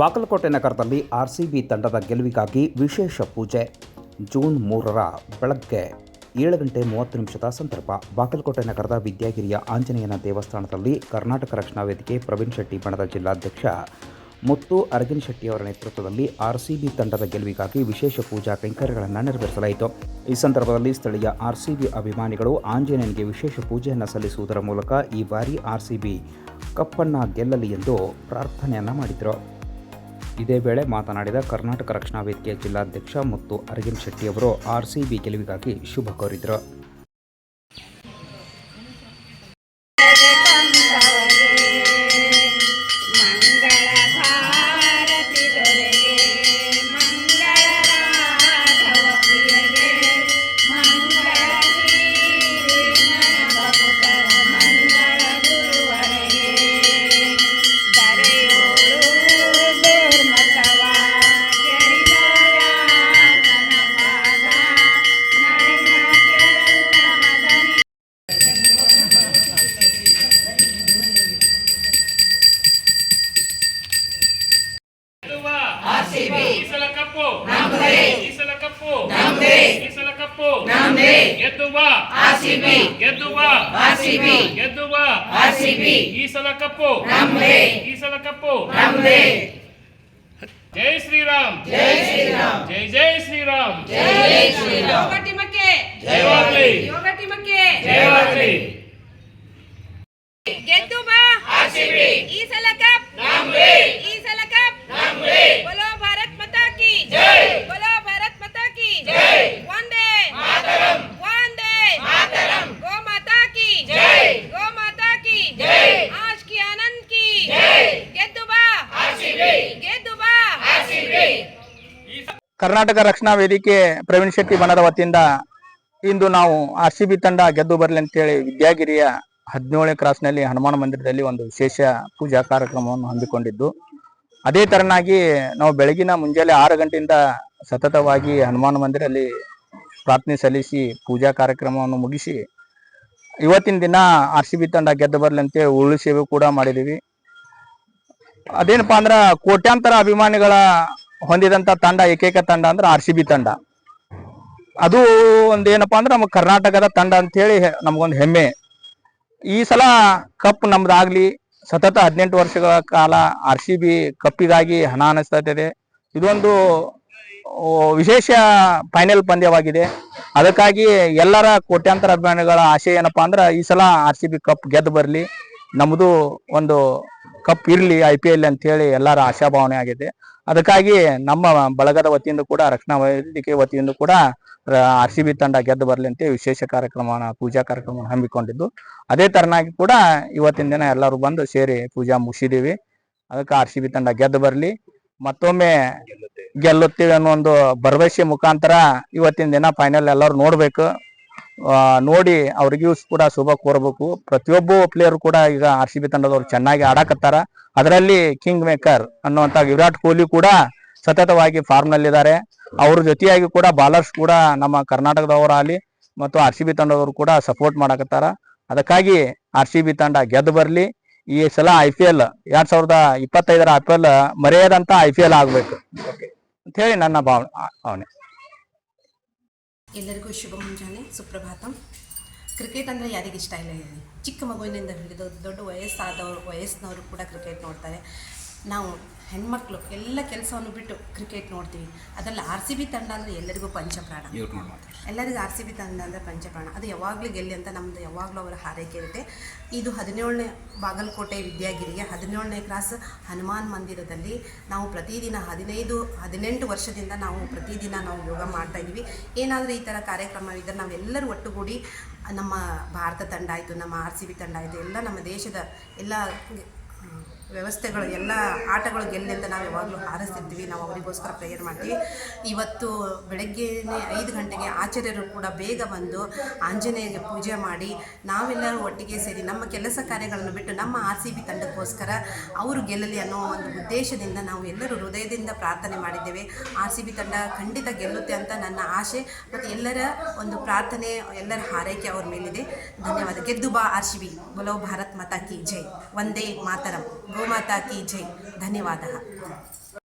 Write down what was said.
ಬಾಗಲಕೋಟೆ ನಗರದಲ್ಲಿ ಆರ್ಸಿಬಿ ತಂಡದ ಗೆಲುವಿಗಾಗಿ ವಿಶೇಷ ಪೂಜೆ. ಜೂನ್ 3ರ ಬೆಳಗ್ಗೆ 7:30 ಸಂದರ್ಭ ಬಾಗಲಕೋಟೆ ನಗರದ ವಿದ್ಯಾಗಿರಿಯ ಆಂಜನೇಯನ ದೇವಸ್ಥಾನದಲ್ಲಿ ಕರ್ನಾಟಕ ರಕ್ಷಣಾ ವೇದಿಕೆ ಪ್ರವೀಣ್ ಶೆಟ್ಟಿ ಬಣದ ಜಿಲ್ಲಾಧ್ಯಕ್ಷ ಮುತ್ತು ಅರಗಿನಶೆಟ್ಟಿ ಅವರ ನೇತೃತ್ವದಲ್ಲಿ ಆರ್ಸಿಬಿ ತಂಡದ ಗೆಲುವಿಗಾಗಿ ವಿಶೇಷ ಪೂಜಾ ಕೈಂಕರ್ಯಗಳನ್ನು ನೆರವೇರಿಸಲಾಯಿತು. ಈ ಸಂದರ್ಭದಲ್ಲಿ ಸ್ಥಳೀಯ ಆರ್ಸಿಬಿ ಅಭಿಮಾನಿಗಳು ಆಂಜನೇಯನಿಗೆ ವಿಶೇಷ ಪೂಜೆಯನ್ನು ಸಲ್ಲಿಸುವುದರ ಮೂಲಕ ಈ ಬಾರಿ ಆರ್ಸಿಬಿ ಕಪ್ಪನ್ನು ಗೆಲ್ಲಲಿ ಎಂದು ಪ್ರಾರ್ಥನೆಯನ್ನು ಮಾಡಿದರು. ಇದೇ ವೇಳೆ ಮಾತನಾಡಿದ ಕರ್ನಾಟಕ ರಕ್ಷಣಾ ವೇದಿಕೆಯ ಜಿಲ್ಲಾಧ್ಯಕ್ಷ ಮುತ್ತು ಅರಗಿನಶೆಟ್ಟಿ ಅವರು ಆರ್ಸಿಬಿ ಗೆಲುವಿಗಾಗಿ ಶುಭ ಕೋರಿದರು. जय श्री राम जय श्री राम जय जय श्री राम जय श्री राम योगा टीम के जय वागली योगा टीम के जय वागली ಗೆದ್ದು ಬಾ ಆರ್ಸಿಬಿ ಈ ಸಲ ಕಪ್ ನಮ್ದೇ ಈ ಸಲ ಕಪ್ ನಮ್ದೇ बोलो भारत माता की जय बोलो भारत माता की जय वंदे मातरम गौ माता की जय गौ माता की जय आज की आनंद की जय ಗೆದ್ದು ಬಾ ಆರ್ಸಿಬಿ ಗೆದ್ದು ಬಾ ಆರ್ಸಿಬಿ. ಕರ್ನಾಟಕ ರಕ್ಷಣಾ ವೇದಿಕೆ ಪ್ರವೀಣ್ ಶೆಟ್ಟಿ ಬಣದ ವತಿಯಿಂದ ಇಂದು ನಾವು ಆರ್ಸಿಬಿ ತಂಡ ಗೆದ್ದು ಬರಲಿ ಅಂತೇಳಿ ವಿದ್ಯಾಗಿರಿಯ 17ನೇ ಕ್ರಾಸ್ನಲ್ಲಿ ಹನುಮಾನ ಮಂದಿರದಲ್ಲಿ ಒಂದು ವಿಶೇಷ ಪೂಜಾ ಕಾರ್ಯಕ್ರಮವನ್ನು ಹಮ್ಮಿಕೊಂಡಿದ್ದು, ಅದೇ ತರನಾಗಿ ನಾವು ಬೆಳಗಿನ ಮುಂಜಾನೆ 6 ಗಂಟೆಯಿಂದ ಸತತವಾಗಿ ಹನುಮಾನ ಮಂದಿರಲ್ಲಿ ಪ್ರಾರ್ಥನೆ ಸಲ್ಲಿಸಿ ಪೂಜಾ ಕಾರ್ಯಕ್ರಮವನ್ನು ಮುಗಿಸಿ ಇವತ್ತಿನ ದಿನ ಆರ್ಸಿಬಿ ತಂಡ ಗೆದ್ದು ಬರಲಿ ಅಂತೇಳಿ ಉರುಳು ಸೇವೆ ಕೂಡ ಮಾಡಿದ್ದೀವಿ. ಅದೇನಪ್ಪಾ ಅಂದ್ರ ಕೋಟ್ಯಾಂತರ ಅಭಿಮಾನಿಗಳ ಹೊಂದಿದಂತ ತಂಡ ಏಕೈಕ ತಂಡ ಅಂದ್ರೆ ಆರ್ಸಿಬಿ ತಂಡ. ಅದು ಒಂದೇನಪ್ಪಾ ಅಂದ್ರೆ ನಮ್ಮ ಕರ್ನಾಟಕದ ತಂಡ ಅಂತ ಹೇಳಿ ನಮಗೊಂದು ಹೆಮ್ಮೆ. ಈ ಸಲ ಕಪ್ ನಮ್ದಾಗ್ಲಿ, ಸತತ 18 ವರ್ಷಗಳ ಕಾಲ ಆರ್ಸಿಬಿ ಕಪ್ಪಿಗಾಗಿ ಹಣ ಹಣಿಸ್ತಾ ಇದೆ. ಇದೊಂದು ವಿಶೇಷ ಫೈನಲ್ ಪಂದ್ಯವಾಗಿದೆ. ಅದಕ್ಕಾಗಿ ಎಲ್ಲರ ಕೋಟ್ಯಾಂತರ ಅಭಿಮಾನಿಗಳ ಆಶೆ ಏನಪ್ಪಾ ಅಂದ್ರೆ ಈ ಸಲ ಆರ್ಸಿಬಿ ಕಪ್ ಗೆದ್ದು ಬರಲಿ, ನಮ್ಮದು ಒಂದು ಕಪ್ ಇರಲಿ IPL ಅಂತ ಹೇಳಿ ಎಲ್ಲರ ಆಶಾಭಾವನೆ ಆಗಿದೆ. ಅದಕ್ಕಾಗಿ ನಮ್ಮ ಬಳಗದ ವತಿಯಿಂದ ಕೂಡ ರಕ್ಷಣಾ ವೇದಿಕೆ ವತಿಯಿಂದ ಕೂಡ ಆರ್ಸಿಬಿ ತಂಡ ಗೆದ್ದು ಬರಲಿ ಅಂತ ವಿಶೇಷ ಪೂಜಾ ಕಾರ್ಯಕ್ರಮ ಹಮ್ಮಿಕೊಂಡಿದ್ದು, ಅದೇ ತರನಾಗಿ ಕೂಡ ಇವತ್ತಿನ ದಿನ ಎಲ್ಲರೂ ಬಂದು ಸೇರಿ ಪೂಜಾ ಮುಗಿಸಿದೀವಿ. ಅದಕ್ಕೆ ಆರ್ಸಿಬಿ ತಂಡ ಗೆದ್ದು ಬರಲಿ, ಮತ್ತೊಮ್ಮೆ ಗೆಲ್ಲುತ್ತೇವೆ ಅನ್ನೋ ಒಂದು ಭರವಸೆ ಮುಖಾಂತರ ಇವತ್ತಿನ ದಿನ ಫೈನಲ್ ಎಲ್ಲರೂ ನೋಡ್ಬೇಕು. ನೋಡಿ ಅವ್ರಿಗೂ ಕೂಡ ಶುಭ ಕೋರಬೇಕು. ಪ್ರತಿಯೊಬ್ಬ ಪ್ಲೇಯರ್ ಕೂಡ ಈಗ ಆರ್ಸಿಬಿ ತಂಡದವ್ರು ಚೆನ್ನಾಗಿ ಆಡಕತ್ತಾರ. ಅದರಲ್ಲಿ ಕಿಂಗ್ ಮೇಕರ್ ಅನ್ನುವಂತ ವಿರಾಟ್ ಕೊಹ್ಲಿ ಕೂಡ ಸತತವಾಗಿ ಫಾರ್ಮ್ ನಲ್ಲಿದ್ದಾರೆ. ಅವ್ರ ಜೊತೆಯಾಗಿ ಕೂಡ ಬಾಲರ್ಸ್ ಕೂಡ ನಮ್ಮ ಕರ್ನಾಟಕದವರಾಗಲಿ ಮತ್ತು ಆರ್ಸಿಬಿ ತಂಡದವರು ಕೂಡ ಸಪೋರ್ಟ್ ಮಾಡಕತ್ತಾರ. ಅದಕ್ಕಾಗಿ ಆರ್ಸಿಬಿ ತಂಡ ಗೆದ್ದು ಬರಲಿ. ಈ ಸಲ IPL 2025ರ IPL ಮರೆಯದಂತ IPL ಆಗ್ಬೇಕು ಅಂತ ಹೇಳಿ ನನ್ನ ಭಾವನೆ. ಎಲ್ಲರಿಗೂ ಶುಭ ಮುಂಜಾನೆ, ಸುಪ್ರಭಾತಂ. ಕ್ರಿಕೆಟ್ ಅಂದರೆ ಯಾರಿಗೆ ಇಷ್ಟ ಇಲ್ಲ ಹೇಳಿ. ಚಿಕ್ಕ ಮಗುವಿನಿಂದ ಹಿಡಿದು ದೊಡ್ಡ ವಯಸ್ಸಿನವರು ಕೂಡ ಕ್ರಿಕೆಟ್ ನೋಡ್ತಾರೆ. ನಾವು ಹೆಣ್ಮಕ್ಳು ಎಲ್ಲ ಕೆಲಸವನ್ನು ಬಿಟ್ಟು ಕ್ರಿಕೆಟ್ ನೋಡ್ತೀವಿ. ಅದರಲ್ಲಿ RCB ತಂಡ ಅಂದರೆ ಎಲ್ಲರಿಗೂ ಪಂಚಪ್ರಾಣ. ಎಲ್ಲರಿಗೂ RCB ತಂಡ ಅಂದರೆ ಪಂಚಪ್ರಾಣ. ಅದು ಯಾವಾಗಲೂ ಗೆಲ್ಲಿ ಅಂತ ನಮ್ಮದು ಯಾವಾಗಲೂ ಅವರ ಹಾರೈಕೆ ಇರುತ್ತೆ. ಇದು 17ನೇ ಬಾಗಲಕೋಟೆ ವಿದ್ಯಾಗಿರಿಯ 17ನೇ ಕ್ರಾಸ್ ಹನುಮಾನ್ ಮಂದಿರದಲ್ಲಿ ನಾವು ಪ್ರತಿದಿನ 18 ವರ್ಷದಿಂದ ನಾವು ಪ್ರತಿದಿನ ನಾವು ಯೋಗ ಮಾಡ್ತಾಯಿದ್ದೀವಿ. ಏನಾದರೂ ಈ ಥರ ಕಾರ್ಯಕ್ರಮವಿದ್ದರೆ ನಾವೆಲ್ಲರೂ ಒಟ್ಟುಗೂಡಿ ನಮ್ಮ ಭಾರತ ತಂಡ ಆಯಿತು, ನಮ್ಮ RCB ತಂಡ ಆಯಿತು, ಎಲ್ಲ ನಮ್ಮ ದೇಶದ ಎಲ್ಲ ವ್ಯವಸ್ಥೆಗಳು ಎಲ್ಲ ಆಟಗಳು ಗೆಲ್ಲಿ ಅಂತ ನಾವು ಯಾವಾಗಲೂ ಹಾರೈಸ್ತಿರ್ತೀವಿ. ನಾವು ಅವರಿಗೋಸ್ಕರ ಪ್ರೇಯರ್ ಮಾಡ್ತೀವಿ. ಇವತ್ತು ಬೆಳಗ್ಗೆ 5 ಗಂಟೆಗೆ ಆಚಾರ್ಯರು ಕೂಡ ಬೇಗ ಬಂದು ಆಂಜನೇಯಗೆ ಪೂಜೆ ಮಾಡಿ ನಾವೆಲ್ಲರೂ ಒಟ್ಟಿಗೆ ಸೇರಿ ನಮ್ಮ ಕೆಲಸ ಕಾರ್ಯಗಳನ್ನು ಬಿಟ್ಟು ನಮ್ಮ RCB ತಂಡಕ್ಕೋಸ್ಕರ ಅವರು ಗೆಲ್ಲಲಿ ಅನ್ನೋ ಒಂದು ಉದ್ದೇಶದಿಂದ ನಾವು ಎಲ್ಲರೂ ಹೃದಯದಿಂದ ಪ್ರಾರ್ಥನೆ ಮಾಡಿದ್ದೇವೆ. RCB ತಂಡ ಖಂಡಿತ ಗೆಲ್ಲುತ್ತೆ ಅಂತ ನನ್ನ ಆಶೆ ಮತ್ತು ಎಲ್ಲರ ಒಂದು ಪ್ರಾರ್ಥನೆ, ಎಲ್ಲರ ಹಾರೈಕೆ ಅವ್ರ ಮೇಲಿದೆ. ಧನ್ಯವಾದ. ಗೆದ್ದು ಬಾ RCB. बोलो भारत माता की जय. वंदे मातरम. ಗೋಮಾತಾ ಕಿ ಜೈ. ಧನ್ಯವಾದः.